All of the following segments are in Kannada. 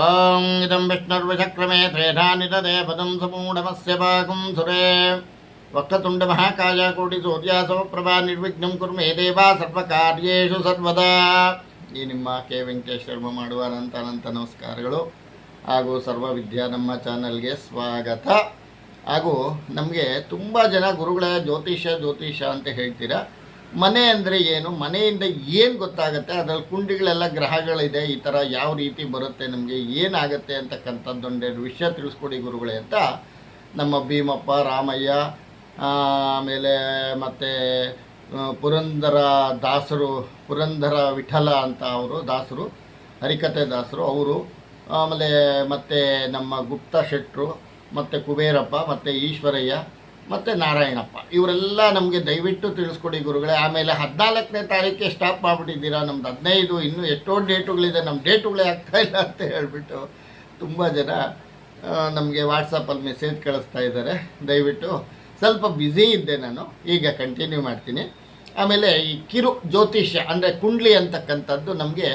ಓಂ ಇದಂ ವಿಷ್ಣುರ್ವಿಚಕ್ರಮೇ ತ್ರೇಧಾನಿತದೆ ಪದಂ ಸಮೂಢಮಸ್ಯ ಪಾಕಂ ಸುರೇ ವಕ್ರತುಂಡ ಮಹಾಕಾಯ ಕೋಟಿ ಸೂರ್ಯ ಸಮಪ್ರಭಾ ನಿರ್ವಿಘ್ನಂ ಕುರ್ಮೇ ದೇವಾ ಸರ್ವಕಾರ್ಯೇಷು ಸರ್ವದಾ. ಈ ನಿಮ್ಮ ಕೆ ವೆಂಕಟೇಶ್ ಶರ್ಮ ಮಾಡುವ ಅನಂತ ನಮಸ್ಕಾರಗಳು ಹಾಗೂ ಸರ್ವ ವಿದ್ಯಾ ನಮ್ಮ ಚಾನಲ್ಗೆ ಸ್ವಾಗತ. ಹಾಗೂ ನಮಗೆ ತುಂಬ ಜನ ಗುರುಗಳ ಜ್ಯೋತಿಷ ಅಂತ ಹೇಳ್ತೀರಾ. ಮನೆ ಅಂದರೆ ಏನು, ಮನೆಯಿಂದ ಏನು ಗೊತ್ತಾಗುತ್ತೆ, ಅದರಲ್ಲಿ ಕುಂಡಿಗಳೆಲ್ಲ ಗ್ರಹಗಳಿದೆ, ಈ ಥರ ಯಾವ ರೀತಿ ಬರುತ್ತೆ, ನಮಗೆ ಏನಾಗುತ್ತೆ ಅಂತಕ್ಕಂಥದ್ದೊಂದೆರಡು ವಿಷಯ ತಿಳಿಸ್ಕೊಡಿ ಗುರುಗಳೇ ಅಂತ ನಮ್ಮ ಭೀಮಪ್ಪ, ರಾಮಯ್ಯ, ಆಮೇಲೆ ಮತ್ತು ಪುರಂದರ ದಾಸರು, ಪುರಂದರ ವಿಠಲ ಅಂತ ಅವರು ದಾಸರು, ಹರಿಕತೆ ದಾಸರು ಅವರು, ಆಮೇಲೆ ಮತ್ತು ನಮ್ಮ ಗುಪ್ತ ಶೆಟ್ಟರು, ಮತ್ತು ಕುಬೇರಪ್ಪ, ಮತ್ತು ಈಶ್ವರಯ್ಯ, ಮತ್ತು ನಾರಾಯಣಪ್ಪ, ಇವರೆಲ್ಲ ನಮಗೆ ದಯವಿಟ್ಟು ತಿಳಿಸ್ಕೊಡಿ ಗುರುಗಳೇ. ಆಮೇಲೆ 14ನೇ ತಾರೀಕಿಗೆ ಸ್ಟಾಪ್ ಮಾಡಿಬಿಟ್ಟಿದ್ದೀರಾ, ನಮ್ದು 15, ಇನ್ನೂ ಎಷ್ಟೋ ಡೇಟುಗಳಿದೆ, ನಮ್ಮ ಡೇಟುಗಳೇ ಆಗ್ತಾಯಿಲ್ಲ ಅಂತ ಹೇಳಿಬಿಟ್ಟು ತುಂಬ ಜನ ನಮಗೆ ವಾಟ್ಸಪ್ಪಲ್ಲಿ ಮೆಸೇಜ್ ಕಳಿಸ್ತಾ ಇದ್ದಾರೆ. ದಯವಿಟ್ಟು ಸ್ವಲ್ಪ ಬ್ಯುಸಿ ಇದ್ದೆ ನಾನು, ಈಗ ಕಂಟಿನ್ಯೂ ಮಾಡ್ತೀನಿ. ಆಮೇಲೆ ಈ ಕಿರು ಜ್ಯೋತಿಷ್ಯ ಅಂದರೆ ಕುಂಡ್ಲಿ ಅಂತಕ್ಕಂಥದ್ದು ನಮಗೆ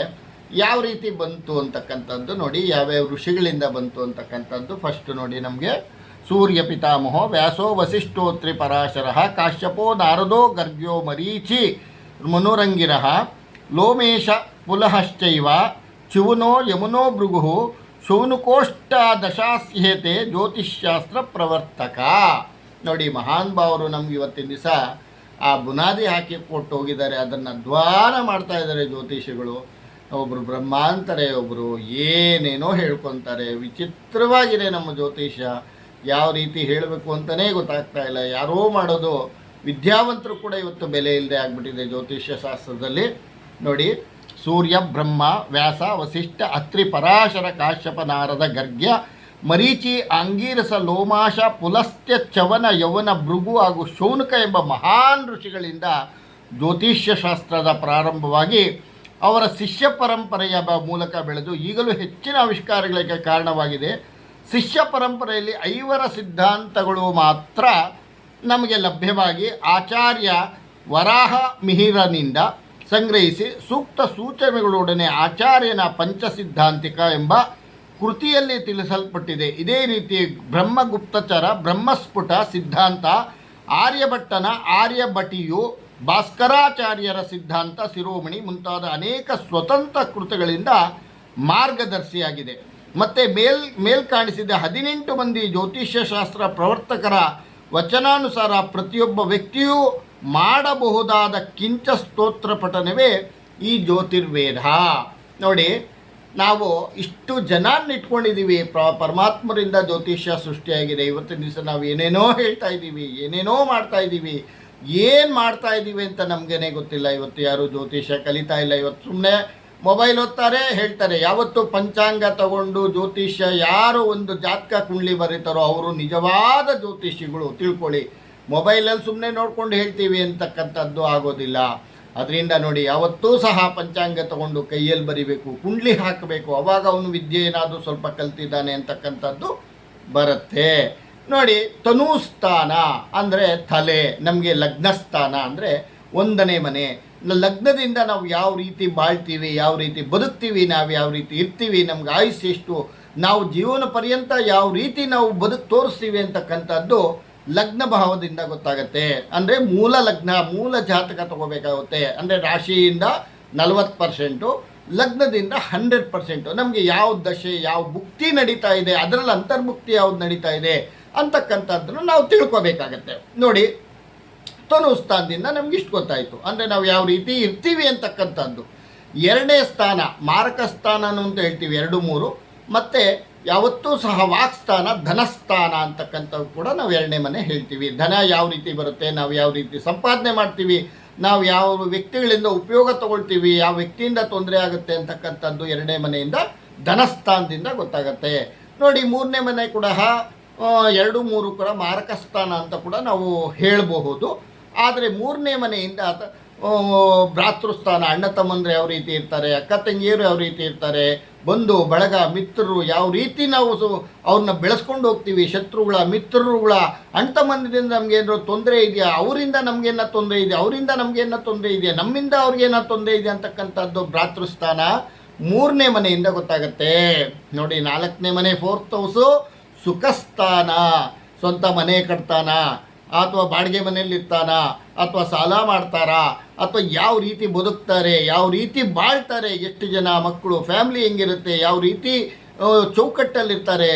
ಯಾವ ರೀತಿ ಬಂತು ಅಂತಕ್ಕಂಥದ್ದು ನೋಡಿ, ಯಾವ್ಯಾವ ಋಷಿಗಳಿಂದ ಬಂತು ಅಂತಕ್ಕಂಥದ್ದು ಫಸ್ಟ್ ನೋಡಿ. ನಮಗೆ ಸೂರ್ಯ ಪಿತಾಮಹೋ ವ್ಯಾಸೋ ವಸಿಷ್ಠೋತ್ರಿ ಪರಾಶರಃ ಕಾಶ್ಯಪೋ ನಾರದೋ ಗರ್ಗ್ಯೋ ಮರೀಚಿ ಮನುರಂಗಿರಃ ಲೋಮೇಶ ಪುಲಹಶ್ಚೈವ ಚಿವುನೋ ಯಮುನೋ ಭೃಗು ಶೌನುಕೋಷ್ಟ ದಶಾಸ್ಯೇತೆ ಜ್ಯೋತಿಷ್ಶಾಸ್ತ್ರ ಪ್ರವರ್ತಕ. ನೋಡಿ, ಮಹಾನ್ ಭಾವರು ನಮ್ಗೆ ಇವತ್ತಿನ ದಿವಸ ಆ ಬುನಾದಿ ಹಾಕಿ ಕೊಟ್ಟು ಹೋಗಿದ್ದಾರೆ, ಅದನ್ನು ಅಧ್ವಾನ ಮಾಡ್ತಾ ಇದ್ದಾರೆ ಜ್ಯೋತಿಷಿಗಳು. ಒಬ್ಬರು ಬ್ರಹ್ಮ ಅಂತಾರೆ, ಒಬ್ಬರು ಏನೇನೋ ಹೇಳ್ಕೊತಾರೆ. ವಿಚಿತ್ರವಾಗಿದೆ ನಮ್ಮ ಜ್ಯೋತಿಷ್ಯ, ಯಾವ ರೀತಿ ಹೇಳಬೇಕು ಅಂತಲೇ ಗೊತ್ತಾಗ್ತಾ ಇಲ್ಲ. ಯಾರೋ ಮಾಡೋದು, ವಿದ್ಯಾವಂತರು ಕೂಡ ಇವತ್ತು ಬೆಲೆ ಇಲ್ಲದೆ ಆಗಿಬಿಟ್ಟಿದೆ ಜ್ಯೋತಿಷ್ಯ ಶಾಸ್ತ್ರದಲ್ಲಿ. ನೋಡಿ, ಸೂರ್ಯ ಬ್ರಹ್ಮ ವ್ಯಾಸ ವಸಿಷ್ಠ ಅತ್ರಿ ಪರಾಶರ ಕಾಶ್ಯಪ ನಾರದ ಗರ್ಗ್ಯ ಮರೀಚಿ ಅಂಗೀರಸ ಲೋಮಾಶ ಪುಲಸ್ತ್ಯ ಚವನ ಯವನ ಭೃಗು ಹಾಗೂ ಶೌನಕ ಎಂಬ ಮಹಾನ್ ಋಷಿಗಳಿಂದ ಜ್ಯೋತಿಷ್ಯ ಶಾಸ್ತ್ರದ ಪ್ರಾರಂಭವಾಗಿ ಅವರ ಶಿಷ್ಯ ಪರಂಪರೆಯ ಮೂಲಕ ಬೆಳೆದು ಈಗಲೂ ಹೆಚ್ಚಿನ ಆವಿಷ್ಕಾರಗಳಿಗೆ ಕಾರಣವಾಗಿದೆ. ಶಿಷ್ಯ ಪರಂಪರೆಯಲ್ಲಿ 5 ಸಿದ್ಧಾಂತಗಳು ಮಾತ್ರ ನಮಗೆ ಲಭ್ಯವಾಗಿ ಆಚಾರ್ಯ ವರಾಹ ಮಿಹಿರನಿಂದ ಸಂಗ್ರಹಿಸಿ ಸೂಕ್ತ ಸೂಚನೆಗಳೊಡನೆ ಆಚಾರ್ಯನ ಪಂಚಸಿದ್ಧಾಂತಿಕ ಎಂಬ ಕೃತಿಯಲ್ಲಿ ತಿಳಿಸಲ್ಪಟ್ಟಿದೆ. ಇದೇ ರೀತಿ ಬ್ರಹ್ಮಗುಪ್ತಚರ, ಬ್ರಹ್ಮಸ್ಫುಟ ಸಿದ್ಧಾಂತ, ಆರ್ಯಭಟ್ಟನ ಆರ್ಯಭಟಿಯು, ಭಾಸ್ಕರಾಚಾರ್ಯರ ಸಿದ್ಧಾಂತ ಶಿರೋಮಣಿ ಮುಂತಾದ ಅನೇಕ ಸ್ವತಂತ್ರ ಕೃತಿಗಳಿಂದ ಮಾರ್ಗದರ್ಶಿಯಾಗಿದೆ. ಮತ್ತು ಕಾಣಿಸಿದ 18 ಮಂದಿ ಜ್ಯೋತಿಷ್ಯ ಶಾಸ್ತ್ರ ಪ್ರವರ್ತಕರ ವಚನಾನುಸಾರ ಪ್ರತಿಯೊಬ್ಬ ವ್ಯಕ್ತಿಯೂ ಮಾಡಬಹುದಾದ ಕಿಂಚ ಸ್ತೋತ್ರ ಪಠನವೇ ಈ ಜ್ಯೋತಿರ್ವೇದ. ನೋಡಿ, ನಾವು ಇಷ್ಟು ಜನಾನ್ನ ಇಟ್ಕೊಂಡಿದ್ದೀವಿ, ಪರಮಾತ್ಮರಿಂದ ಜ್ಯೋತಿಷ್ಯ ಸೃಷ್ಟಿಯಾಗಿದೆ. ಇವತ್ತಿನ ದಿವಸ ನಾವು ಏನೇನೋ ಹೇಳ್ತಾ ಇದ್ದೀವಿ, ಏನೇನೋ ಮಾಡ್ತಾ ಇದ್ದೀವಿ, ಏನು ಮಾಡ್ತಾ ಇದ್ದೀವಿ ಅಂತ ನಮಗೇನೆ ಗೊತ್ತಿಲ್ಲ. ಇವತ್ತು ಯಾರು ಜ್ಯೋತಿಷ್ಯ ಕಲಿತಾ ಇಲ್ಲ. ಇವತ್ತು ಸುಮ್ಮನೆ ಮೊಬೈಲ್ ಓದ್ತಾರೆ, ಹೇಳ್ತಾರೆ. ಯಾವತ್ತು ಪಂಚಾಂಗ ತಗೊಂಡು ಜ್ಯೋತಿಷ್ಯ ಯಾರು ಒಂದು ಜಾತಕ ಕುಂಡ್ಲಿ ಬರೀತಾರೋ ಅವರು ನಿಜವಾದ ಜ್ಯೋತಿಷಿಗಳು ತಿಳ್ಕೊಳ್ಳಿ. ಮೊಬೈಲಲ್ಲಿ ಸುಮ್ಮನೆ ನೋಡ್ಕೊಂಡು ಹೇಳ್ತೀವಿ ಅಂತಕ್ಕಂಥದ್ದು ಆಗೋದಿಲ್ಲ. ಅದರಿಂದ ನೋಡಿ, ಯಾವತ್ತೂ ಸಹ ಪಂಚಾಂಗ ತಗೊಂಡು ಕೈಯಲ್ಲಿ ಬರಿಬೇಕು, ಕುಂಡ್ಲಿ ಹಾಕಬೇಕು. ಅವಾಗ ಅವನು ವಿದ್ಯೆ ಏನಾದರೂ ಸ್ವಲ್ಪ ಕಲ್ತಿದ್ದಾನೆ ಅಂತಕ್ಕಂಥದ್ದು ಬರುತ್ತೆ. ನೋಡಿ, ತನುಸ್ಥಾನ ಅಂದರೆ ತಲೆ, ನಮಗೆ ಲಗ್ನಸ್ಥಾನ ಅಂದರೆ 1ನೇ ಮನೆ. ಲಗ್ನದಿಂದ ನಾವು ಯಾವ ರೀತಿ ಬಾಳ್ತೀವಿ, ಯಾವ ರೀತಿ ಬದುಕ್ತೀವಿ, ನಾವು ಯಾವ ರೀತಿ ಇರ್ತೀವಿ, ನಮ್ಗೆ ಆಯುಷ್ಯ ಎಷ್ಟು, ನಾವು ಜೀವನ ಪರ್ಯಂತ ಯಾವ ರೀತಿ ನಾವು ತೋರಿಸ್ತೀವಿ ಅಂತಕ್ಕಂಥದ್ದು ಲಗ್ನ ಭಾವದಿಂದ ಗೊತ್ತಾಗುತ್ತೆ. ಅಂದರೆ ಮೂಲ ಲಗ್ನ, ಮೂಲ ಜಾತಕ ತಗೋಬೇಕಾಗುತ್ತೆ. ಅಂದರೆ ರಾಶಿಯಿಂದ 40%, ಲಗ್ನದಿಂದ 100%. ನಮಗೆ ಯಾವ ದಶೆ, ಯಾವ ಭುಕ್ತಿ ನಡೀತಾ ಇದೆ, ಅದರಲ್ಲಿ ಅಂತರ್ಭುಕ್ತಿ ಯಾವ್ದು ನಡೀತಾ ಇದೆ ಅಂತಕ್ಕಂಥದ್ದನ್ನು ನಾವು ತಿಳ್ಕೊಬೇಕಾಗತ್ತೆ. ನೋಡಿ, ತನುಸ್ಥಾನದಿಂದ ನಮ್ಗೆ ಇಷ್ಟು ಗೊತ್ತಾಯಿತು. ಅಂದರೆ ನಾವು ಯಾವ ರೀತಿ ಇರ್ತೀವಿ ಅಂತಕ್ಕಂಥದ್ದು. 2ನೇ ಸ್ಥಾನ ಮಾರಕ ಸ್ಥಾನ ಅಂತ ಹೇಳ್ತೀವಿ, 2, 3. ಮತ್ತು ಯಾವತ್ತೂ ಸಹ ವಾಕ್ಸ್ಥಾನ, ಧನಸ್ಥಾನ ಅಂತಕ್ಕಂಥವು ಕೂಡ ನಾವು 2ನೇ ಮನೆ ಹೇಳ್ತೀವಿ. ಧನ ಯಾವ ರೀತಿ ಬರುತ್ತೆ, ನಾವು ಯಾವ ರೀತಿ ಸಂಪಾದನೆ ಮಾಡ್ತೀವಿ, ನಾವು ಯಾವ ವ್ಯಕ್ತಿಗಳಿಂದ ಉಪಯೋಗ ತಗೊಳ್ತೀವಿ, ಯಾವ ವ್ಯಕ್ತಿಯಿಂದ ತೊಂದರೆ ಆಗುತ್ತೆ ಅಂತಕ್ಕಂಥದ್ದು 2ನೇ ಮನೆಯಿಂದ, ಧನಸ್ಥಾನದಿಂದ ಗೊತ್ತಾಗತ್ತೆ. ನೋಡಿ, 3ನೇ ಮನೆ ಕೂಡ 2, 3 ಕೂಡ ಮಾರಕ ಸ್ಥಾನ ಅಂತ ಕೂಡ ನಾವು ಹೇಳಬಹುದು. ಆದರೆ 3ನೇ ಮನೆಯಿಂದ ಭ್ರಾತೃಸ್ಥಾನ, ಅಣ್ಣ ತಮ್ಮಂದ್ರೆ ಯಾವ ರೀತಿ ಇರ್ತಾರೆ, ಅಕ್ಕ ತಂಗಿಯರು ಯಾವ ರೀತಿ ಇರ್ತಾರೆ, ಬಂಧು ಬಳಗ ಮಿತ್ರರು ಯಾವ ರೀತಿ ನಾವು ಅವ್ರನ್ನ ಬೆಳೆಸ್ಕೊಂಡು ಹೋಗ್ತೀವಿ, ಶತ್ರುಗಳ ಮಿತ್ರರುಗಳ ಅಣ್ಣ ತಮ್ಮಂದ್ರಿಂದ ನಮಗೇನಾದ್ರು ತೊಂದರೆ ಇದೆಯಾ, ಅವರಿಂದ ನಮಗೇನ ತೊಂದರೆ ಇದೆಯಾ, ಅವರಿಂದ ನಮಗೇನ ತೊಂದರೆ ಇದೆಯಾ, ನಮ್ಮಿಂದ ಅವ್ರಿಗೇನ ತೊಂದರೆ ಇದೆ ಅಂತಕ್ಕಂಥದ್ದು ಭ್ರಾತೃಸ್ಥಾನ. ಮೂರನೇ ಮನೆಯಿಂದ ಗೊತ್ತಾಗುತ್ತೆ. ನೋಡಿ, 4ನೇ ಮನೆ 4th ಹೌಸು ಸುಖಸ್ಥಾನ. ಸ್ವಂತ ಮನೆ ಕಟ್ತಾನ, ಅಥವಾ ಬಾಡಿಗೆ ಮನೆಯಲ್ಲಿ ಇರ್ತಾನ, ಅಥವಾ ಸಾಲ ಮಾಡ್ತಾರಾ, ಅಥವಾ ಯಾವ ರೀತಿ ಬದುಕ್ತಾರೆ, ಯಾವ ರೀತಿ ಬಾಳ್ತಾರೆ, ಎಷ್ಟು ಜನ ಮಕ್ಕಳು, ಫ್ಯಾಮ್ಲಿ ಹೆಂಗಿರುತ್ತೆ, ಯಾವ ರೀತಿ ಚೌಕಟ್ಟಲ್ಲಿರ್ತಾರೆ,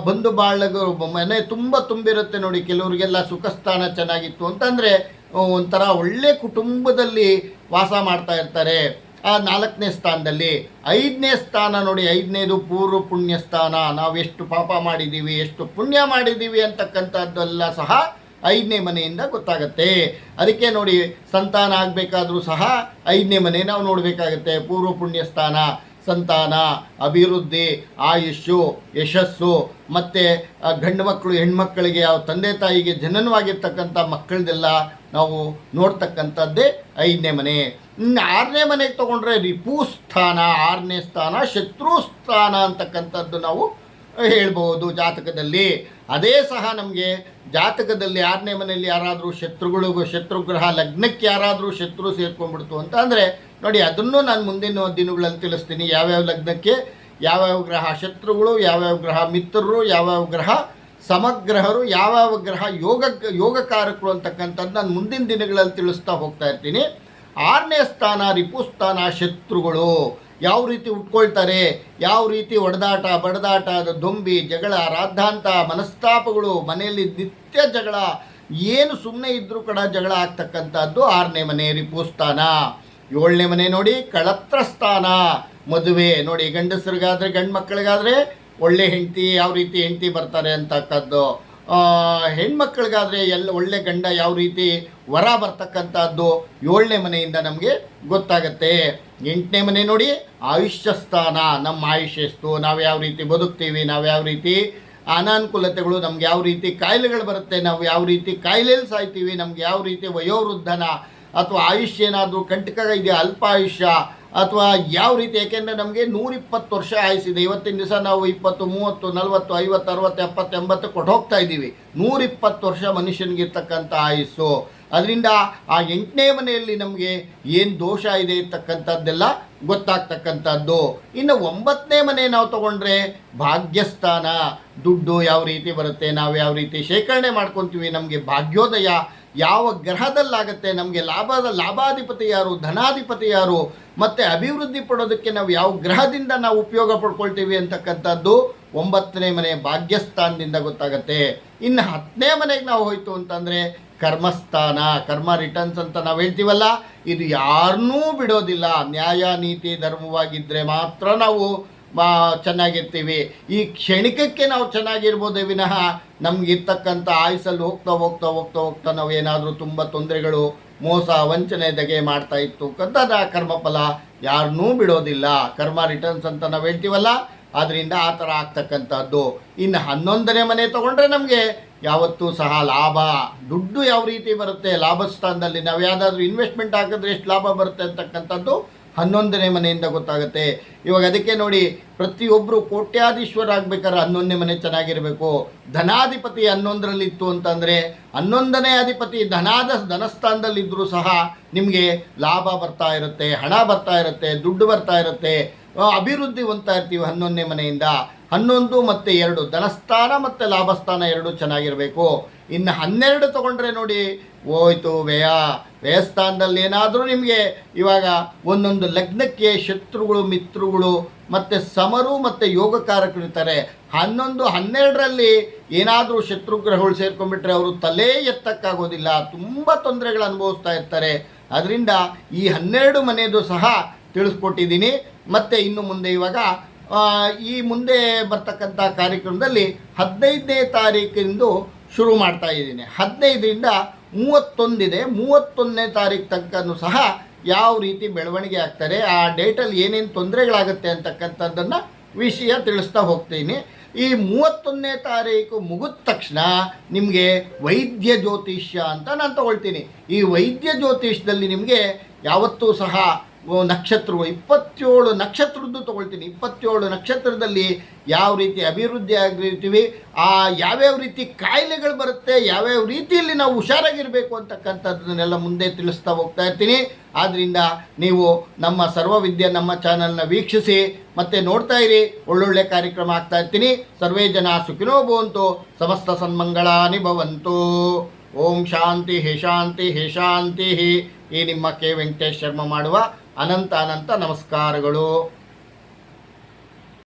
ಬಂಧು ಬಾಳಗರು, ಮನೆ ತುಂಬ ತುಂಬಿರುತ್ತೆ. ನೋಡಿ, ಕೆಲವರಿಗೆಲ್ಲ ಸುಖಸ್ಥಾನ ಚೆನ್ನಾಗಿತ್ತು ಅಂತಂದರೆ ಒಂಥರ ಒಳ್ಳೆ ಕುಟುಂಬದಲ್ಲಿ ವಾಸ ಮಾಡ್ತಾ ಇರ್ತಾರೆ. ಆ 4ನೇ ಸ್ಥಾನದಲ್ಲಿ 5ನೇ ಸ್ಥಾನ ನೋಡಿ, 5ನೇದು ಪೂರ್ವ ಪುಣ್ಯ ಸ್ಥಾನ. ನಾವು ಎಷ್ಟು ಪಾಪ ಮಾಡಿದ್ದೀವಿ, ಎಷ್ಟು ಪುಣ್ಯ ಮಾಡಿದ್ದೀವಿ ಅಂತಕ್ಕಂಥದ್ದೆಲ್ಲ ಸಹ 5ನೇ ಮನೆಯಿಂದ ಗೊತ್ತಾಗುತ್ತೆ. ಅದಕ್ಕೆ ನೋಡಿ, ಸಂತಾನ ಆಗಬೇಕಾದ್ರೂ ಸಹ 5ನೇ ಮನೆ ನಾವು ನೋಡಬೇಕಾಗತ್ತೆ. ಪೂರ್ವ ಪುಣ್ಯ ಸ್ಥಾನ, ಸಂತಾನ, ಅಭಿವೃದ್ಧಿ, ಆಯುಷ್ಯು, ಯಶಸ್ಸು, ಮತ್ತು ಗಂಡು ಮಕ್ಕಳು ಹೆಣ್ಮಕ್ಕಳಿಗೆ ಯಾವ ತಂದೆ ತಾಯಿಗೆ ಜನನವಾಗಿರ್ತಕ್ಕಂಥ ಮಕ್ಕಳದೆಲ್ಲ ನಾವು ನೋಡ್ತಕ್ಕಂಥದ್ದೇ 5ನೇ ಮನೆ. ಇನ್ನು 6ನೇ ಮನೆಗೆ ತೊಗೊಂಡ್ರೆ ರಿಪು ಸ್ಥಾನ, 6ನೇ ಸ್ಥಾನ ಶತ್ರು ಸ್ಥಾನ ಅಂತಕ್ಕಂಥದ್ದು ನಾವು ಹೇಳ್ಬೋದು ಜಾತಕದಲ್ಲಿ. ಅದೇ ಸಹ ನಮಗೆ ಜಾತಕದಲ್ಲಿ 6ನೇ ಮನೆಯಲ್ಲಿ ಯಾರಾದರೂ ಶತ್ರುಗ್ರಹ ಲಗ್ನಕ್ಕೆ ಯಾರಾದರೂ ಶತ್ರು ಸೇರ್ಕೊಂಡ್ಬಿಡ್ತು ಅಂತ ಅಂದರೆ ನೋಡಿ, ಅದನ್ನು ನಾನು ಮುಂದಿನ ದಿನಗಳಲ್ಲಿ ತಿಳಿಸ್ತೀನಿ. ಯಾವ್ಯಾವ ಲಗ್ನಕ್ಕೆ ಯಾವ್ಯಾವ ಗ್ರಹ ಶತ್ರುಗಳು, ಯಾವ್ಯಾವ ಗ್ರಹ ಮಿತ್ರರು, ಯಾವ್ಯಾವ ಗ್ರಹ ಸಮಗ್ರಹರು, ಯಾವ್ಯಾವ ಗ್ರಹ ಯೋಗಕಾರಕರು ಅಂತಕ್ಕಂಥದ್ದು ನಾನು ಮುಂದಿನ ದಿನಗಳಲ್ಲಿ ತಿಳಿಸ್ತಾ ಹೋಗ್ತಾ ಇರ್ತೀನಿ. 6ನೇ ಸ್ಥಾನ ರಿಪುಸ್ಥಾನ, ಶತ್ರುಗಳು ಯಾವ ರೀತಿ ಉಟ್ಕೊಳ್ತಾರೆ, ಯಾವ ರೀತಿ ಒಡೆದಾಟ ಬಡದಾಟ, ದೊಂಬಿ ಜಗಳ, ರಾದ್ಧಾಂತ, ಮನಸ್ತಾಪಗಳು, ಮನೆಯಲ್ಲಿ ನಿತ್ಯ ಜಗಳ, ಏನು ಸುಮ್ಮನೆ ಇದ್ದರೂ ಕೂಡ ಜಗಳ ಆಗ್ತಕ್ಕಂಥದ್ದು 6ನೇ ಮನೆ ರಿಪುಸ್ಥಾನ. 7ನೇ ಮನೆ ನೋಡಿ, ಕಳತ್ರ ಸ್ಥಾನ, ಮದುವೆ. ನೋಡಿ, ಗಂಡಸರಿಗಾದರೆ ಗಂಡು ಮಕ್ಕಳಿಗಾದರೆ ಒಳ್ಳೆ ಹೆಂಡತಿ, ಯಾವ ರೀತಿ ಹೆಂಡತಿ ಬರ್ತಾರೆ ಅಂತಕ್ಕದ್ದು. ಹೆಣ್ಮಕ್ಳಿಗಾದರೆ ಒಳ್ಳೆ ಗಂಡ ಯಾವ ರೀತಿ ವರ ಬರ್ತಕ್ಕಂಥದ್ದು 7ನೇ ಮನೆಯಿಂದ ನಮಗೆ ಗೊತ್ತಾಗತ್ತೆ. 8ನೇ ಮನೆ ನೋಡಿ, ಆಯುಷ್ಯ ಸ್ಥಾನ, ನಮ್ಮ ಆಯುಷ್ಯ ಎಷ್ಟು, ನಾವು ಯಾವ ರೀತಿ ಬದುಕ್ತೀವಿ, ನಾವು ಯಾವ ರೀತಿ ಅನಾನುಕೂಲತೆಗಳು, ನಮ್ಗೆ ಯಾವ ರೀತಿ ಕಾಯಿಲೆಗಳು ಬರುತ್ತೆ, ನಾವು ಯಾವ ರೀತಿ ಕಾಯಿಲೆಯಲ್ಲಿ ಸಾಯ್ತೀವಿ, ನಮ್ಗೆ ಯಾವ ರೀತಿ ವಯೋವೃದ್ಧನ ಅಥವಾ ಆಯುಷ್ಯ ಏನಾದರೂ ಕಂಟಕ ಇದೆಯಾ, ಅಲ್ಪ ಆಯುಷ್ಯ, ಅಥವಾ ಯಾವ ರೀತಿ. ಯಾಕೆಂದರೆ ನಮಗೆ 120 ವರ್ಷ ಆಯುಸ್ಸಿದೆ. ಇವತ್ತಿನ ದಿವಸ ನಾವು 20, 30, 40, 50, 60, 70, 80 ಕೊಟ್ಟು ಹೋಗ್ತಾ ಇದ್ದೀವಿ. 120 ವರ್ಷ ಮನುಷ್ಯನಿಗಿರ್ತಕ್ಕಂಥ ಆಯುಸ್ಸು. ಅದರಿಂದ ಆ 8ನೇ ಮನೆಯಲ್ಲಿ ನಮಗೆ ಏನು ದೋಷ ಇದೆ ಇರ್ತಕ್ಕಂಥದ್ದೆಲ್ಲ ಗೊತ್ತಾಗ್ತಕ್ಕಂಥದ್ದು. ಇನ್ನು 9ನೇ ಮನೆ ನಾವು ತಗೊಂಡ್ರೆ ಭಾಗ್ಯಸ್ಥಾನ, ದುಡ್ಡು ಯಾವ ರೀತಿ ಬರುತ್ತೆ, ನಾವು ಯಾವ ರೀತಿ ಶೇಖರಣೆ ಮಾಡ್ಕೊತೀವಿ, ನಮಗೆ ಭಾಗ್ಯೋದಯ ಯಾವ ಗ್ರಹದಲ್ಲಾಗತ್ತೆ, ನಮಗೆ ಲಾಭಾಧಿಪತಿ ಯಾರು, ಧನಾಧಿಪತಿ ಯಾರು, ಮತ್ತು ಅಭಿವೃದ್ಧಿ ಪಡೋದಕ್ಕೆ ನಾವು ಯಾವ ಗ್ರಹದಿಂದ ನಾವು ಉಪಯೋಗ ಪಡ್ಕೊಳ್ತೀವಿ ಅಂತಕ್ಕಂಥದ್ದು 9ನೇ ಮನೆ ಭಾಗ್ಯಸ್ಥಾನದಿಂದ ಗೊತ್ತಾಗತ್ತೆ. ಇನ್ನು 10ನೇ ಮನೆಗೆ ನಾವು ಹೋಯ್ತು ಅಂತಂದರೆ ಕರ್ಮಸ್ಥಾನ, ಕರ್ಮ ರಿಟರ್ನ್ಸ್ ಅಂತ ನಾವು ಹೇಳ್ತೀವಲ್ಲ, ಇದು ಯಾರನ್ನೂ ಬಿಡೋದಿಲ್ಲ. ನ್ಯಾಯ ನೀತಿ ಧರ್ಮವಾಗಿದ್ದರೆ ಮಾತ್ರ ನಾವು ಚೆನ್ನಾಗಿರ್ತೀವಿ. ಈ ಕ್ಷಣಿಕಕ್ಕೆ ನಾವು ಚೆನ್ನಾಗಿರ್ಬೋದೇ ವಿನಃ ನಮಗಿರ್ತಕ್ಕಂಥ ಆಯುಸಲ್ಲಿ ಹೋಗ್ತಾ ಹೋಗ್ತಾ ಹೋಗ್ತಾ ಹೋಗ್ತಾ ನಾವು ಏನಾದರೂ ತುಂಬ ತೊಂದರೆಗಳು, ಮೋಸ, ವಂಚನೆ, ದಗೆ ಮಾಡ್ತಾ ಇತ್ತು ಕಂತದ ಕರ್ಮಫಲ ಯಾರನ್ನೂ ಬಿಡೋದಿಲ್ಲ. ಕರ್ಮ ರಿಟರ್ನ್ಸ್ ಅಂತ ನಾವು ಹೇಳ್ತೀವಲ್ಲ, ಅದರಿಂದ ಆ ಥರ ಆಗ್ತಕ್ಕಂಥದ್ದು. ಇನ್ನು 11ನೇ ಮನೆ ತೊಗೊಂಡ್ರೆ ನಮಗೆ ಯಾವತ್ತೂ ಸಹ ಲಾಭ, ದುಡ್ಡು ಯಾವ ರೀತಿ ಬರುತ್ತೆ, ಲಾಭ ಸ್ಥಾನದಲ್ಲಿ ನಾವು ಯಾವುದಾದ್ರೂ ಇನ್ವೆಸ್ಟ್ಮೆಂಟ್ ಹಾಕಿದ್ರೆ ಎಷ್ಟು ಲಾಭ ಬರುತ್ತೆ ಅಂತಕ್ಕಂಥದ್ದು 11ನೇ ಮನೆಯಿಂದ ಗೊತ್ತಾಗುತ್ತೆ. ಇವಾಗ ಅದಕ್ಕೆ ನೋಡಿ, ಪ್ರತಿಯೊಬ್ಬರು ಕೋಟ್ಯಾಧೀಶ್ವರ ಆಗ್ಬೇಕಾದ್ರೆ 11ನೇ ಮನೆ ಚೆನ್ನಾಗಿರಬೇಕು. ಧನಾಧಿಪತಿ 11ರಲ್ಲಿತ್ತು ಅಂತಂದರೆ 11ನೇ ಅಧಿಪತಿ ಧನಸ್ಥಾನದಲ್ಲಿದ್ದರೂ ಸಹ ನಿಮಗೆ ಲಾಭ ಬರ್ತಾ ಇರುತ್ತೆ, ಹಣ ಬರ್ತಾ ಇರುತ್ತೆ, ದುಡ್ಡು ಬರ್ತಾ ಇರುತ್ತೆ, ಅಭಿವೃದ್ಧಿ ಹೊಂದ್ತಾ ಇರ್ತೀವಿ 11ನೇ ಮನೆಯಿಂದ. 11 ಮತ್ತು 2 ಧನಸ್ಥಾನ ಮತ್ತು ಲಾಭಸ್ಥಾನ 2 ಚೆನ್ನಾಗಿರಬೇಕು. ಇನ್ನು 12 ತೊಗೊಂಡ್ರೆ ನೋಡಿ, ಹೋಯ್ತು ವ್ಯಯಸ್ಥಾನದಲ್ಲಿ ಏನಾದರೂ ನಿಮಗೆ ಇವಾಗ ಒಂದೊಂದು ಲಗ್ನಕ್ಕೆ ಶತ್ರುಗಳು, ಮಿತ್ರಗಳು ಮತ್ತು ಸಮರು ಮತ್ತು ಯೋಗಕಾರಕರಿರ್ತಾರೆ. 11, 12ರಲ್ಲಿ ಏನಾದರೂ ಶತ್ರುಗ್ರಹಗಳು ಸೇರ್ಕೊಂಡ್ಬಿಟ್ರೆ ಅವರು ತಲೆ ಎತ್ತಕ್ಕಾಗೋದಿಲ್ಲ, ತುಂಬ ತೊಂದರೆಗಳು ಅನುಭವಿಸ್ತಾ ಇರ್ತಾರೆ. ಅದರಿಂದ ಈ 12 ಮನೆಯದು ಸಹ ತಿಳಿಸ್ಕೊಟ್ಟಿದ್ದೀನಿ. ಮತ್ತು ಇನ್ನು ಮುಂದೆ ಇವಾಗ ಈ ಮುಂದೆ ಬರ್ತಕ್ಕಂಥ ಕಾರ್ಯಕ್ರಮದಲ್ಲಿ 15ನೇ ತಾರೀಕಿಂದು ಶುರು ಮಾಡ್ತಾ ಇದ್ದೀನಿ. 15ರಿಂದ 31 ಇದೆ. 31ನೇ ತಾರೀಕು ತನಕನೂ ಸಹ ಯಾವ ರೀತಿ ಬೆಳವಣಿಗೆ ಆಗ್ತಾರೆ, ಆ ಡೇಟಲ್ಲಿ ಏನೇನು ತೊಂದರೆಗಳಾಗುತ್ತೆ ಅಂತಕ್ಕಂಥದ್ದನ್ನು ವಿಷಯ ತಿಳಿಸ್ತಾ ಹೋಗ್ತೀನಿ. ಈ 31ನೇ ತಾರೀಕು ಮುಗಿದ ತಕ್ಷಣ ನಿಮಗೆ ವೈದ್ಯ ಜ್ಯೋತಿಷ್ಯ ಅಂತ ನಾನು ತಗೊಳ್ತೀನಿ. ಈ ವೈದ್ಯ ಜ್ಯೋತಿಷ್ಯದಲ್ಲಿ ನಿಮಗೆ ಯಾವತ್ತೂ ಸಹ ನಕ್ಷತ್ರವು 27 ನಕ್ಷತ್ರದ್ದು ತೊಗೊಳ್ತೀನಿ. 27 ನಕ್ಷತ್ರದಲ್ಲಿ ಯಾವ ರೀತಿ ಅಭಿವೃದ್ಧಿ ಆಗಿರ್ತೀವಿ, ಯಾವ್ಯಾವ ರೀತಿ ಕಾಯಿಲೆಗಳು ಬರುತ್ತೆ, ಯಾವ್ಯಾವ ರೀತಿಯಲ್ಲಿ ನಾವು ಹುಷಾರಾಗಿರಬೇಕು ಅಂತಕ್ಕಂಥದ್ದನ್ನೆಲ್ಲ ಮುಂದೆ ತಿಳಿಸ್ತಾ ಹೋಗ್ತಾ ಇರ್ತೀನಿ. ಆದ್ದರಿಂದ ನೀವು ನಮ್ಮ ಸರ್ವವಿದ್ಯೆ ನಮ್ಮ ಚಾನಲ್ನ ವೀಕ್ಷಿಸಿ ಮತ್ತು ನೋಡ್ತಾ ಇರಿ. ಒಳ್ಳೊಳ್ಳೆ ಕಾರ್ಯಕ್ರಮ ಆಗ್ತಾ ಇರ್ತೀನಿ. ಸರ್ವೇ ಜನ ಸುಖಿನೋ ಭವಂತು, ಸಮಸ್ತ ಸನ್ಮಂಗಳಾನಿ ಭವಂತು. ಓಂ ಶಾಂತಿ ಹೇ ಶಾಂತಿ ಹೇ ಶಾಂತಿ. ಈ ನಿಮ್ಮ ಕೆ ವೆಂಕಟೇಶ್ ಶರ್ಮ ಮಾಡುವ ಅನಂತ ನಮಸ್ಕಾರಗಳು.